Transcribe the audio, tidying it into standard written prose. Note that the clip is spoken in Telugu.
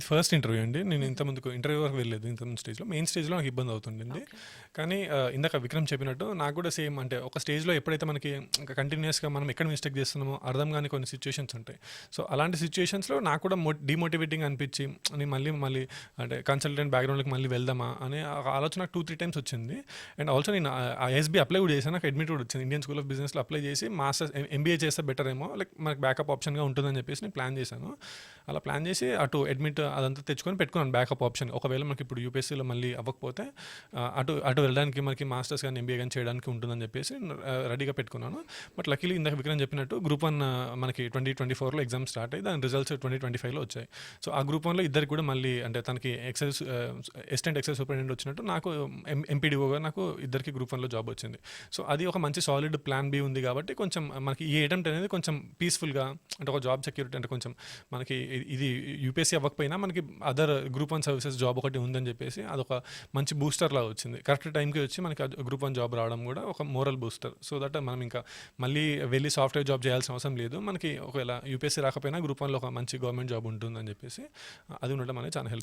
ఇది ఫస్ట్ ఇంటర్వ్యూ అండి. నేను ఇంతకుముందుకు ఇంటర్వ్యూ వరకు వెళ్ళలేదు ఇంతకుముందు స్టేజ్‌లో. మెయిన్ స్టేజ్‌లో నాకు ఇబ్బంది అవుతుండింది. ఓకే. కానీ ఇందాక విక్రమ్ చెప్పినట్టు నాకు కూడా సేమ్ అంటే ఒక స్టేజ్‌లో ఎప్పుడైతే మనకి కంటిన్యూయస్‌గా మనం ఎక్కడ మిస్టేక్ చేస్తున్నామో అర్థం కాని కొన్ని సిట్యుయేషన్స్ ఉంటాయి. సో, అలాంటి సిట్యుయేషన్స్‌లో నాకు కూడా డీమోటివేటింగ్ అనిపించి నేను మళ్ళీ అంటే కన్సల్టెంట్ బ్యాక్‌గ్రౌండ్‌లోకి మళ్ళీ వెళ్దామా అనే ఆ ఆలోచన నాకు 2, 3 టైమ్స్ వచ్చింది. అండ్ ఆల్సో నేను ఐఎస్‌బీ అప్లై కూడా చేశాను. నాకు అడ్మిట్ కూడా వచ్చింది. ఇండియన్ స్కూల్ ఆఫ్ బిజినెస్‌లో అప్లై చేసి మాస్టర్స్ ఎంబీఏ చేస్తే బెటర్ ఏమో లైక్ మనకు బ్యాకప్ ఆప్షన్‌గా ఉంటుందని చెప్పేసి నేను ప్లాన్ చేశాను. అలా ప్లాన్ చేసి అటు అడ్మిట్ అదంతా తెచ్చుకొని పెట్టుకున్నాను బ్యాకప్ ఆప్షన్. ఒకవేళ మనకి ఇప్పుడు యూపీఎస్సీలో మళ్ళీ అవ్వకపోతే అటు అటు వెళ్ళడానికి మనకి మాస్టర్స్ కానీ ఎంబీఏ కానీ చేయడానికి ఉంటుందని చెప్పేసి రెడీగా పెట్టుకున్నాను. బట్ లక్కీలీ ఇందాక విక్రమ్ చెప్పినట్టు గ్రూప్ 1 మనకి 2024లో ఎగ్జామ్ స్టార్ట్ అయ్యి దాని రిజల్ట్స్ 2025లో వచ్చాయి. సో, ఆ గ్రూప్ 1లో ఇద్దరికి కూడా మళ్ళీ అంటే తనకి అసిస్టెంట్ ఎక్సైజ్ సూపరింటెండెంట్ వచ్చినట్టు నాకు ఎంపీడీఓగా నాకు ఇద్దరికి గ్రూప్ 1లో జాబ్ వచ్చింది. సో, అది ఒక మంచి సాలిడ్ ప్లాన్ బి ఉంది కాబట్టి కొంచెం మనకి ఈ అటెంప్ట్ అనేది కొంచెం పీస్ఫుల్గా అంటే ఒక జాబ్ సెక్యూరిటీ అంటే కొంచెం మనకి ఇది యూపీఎస్సీ అవ్వకపోయినా మనకి అదర్ గ్రూప్ 1 సర్వీసెస్ జాబ్ ఒకటి ఉందని చెప్పేసి అదొక మంచి బూస్టర్ లాగా వచ్చింది. కరెక్ట్ టైంకి వచ్చి మనకి గ్రూప్ 1 జాబ్ రావడం కూడా ఒక మోరల్ బూస్టర్. సో దట్ మనం ఇంకా మళ్ళీ వెళ్ళి సాఫ్ట్వేర్ జాబ్ చేయాల్సిన అవసరం లేదు. మనకి ఒకవేళ యూపీఎస్సీ రాకపోయినా గ్రూప్ 1లో ఒక మంచి గవర్నమెంట్ జాబ్ ఉంటుందని చెప్పేసి అది ఉండడం అనేది చాలా హెల్ప్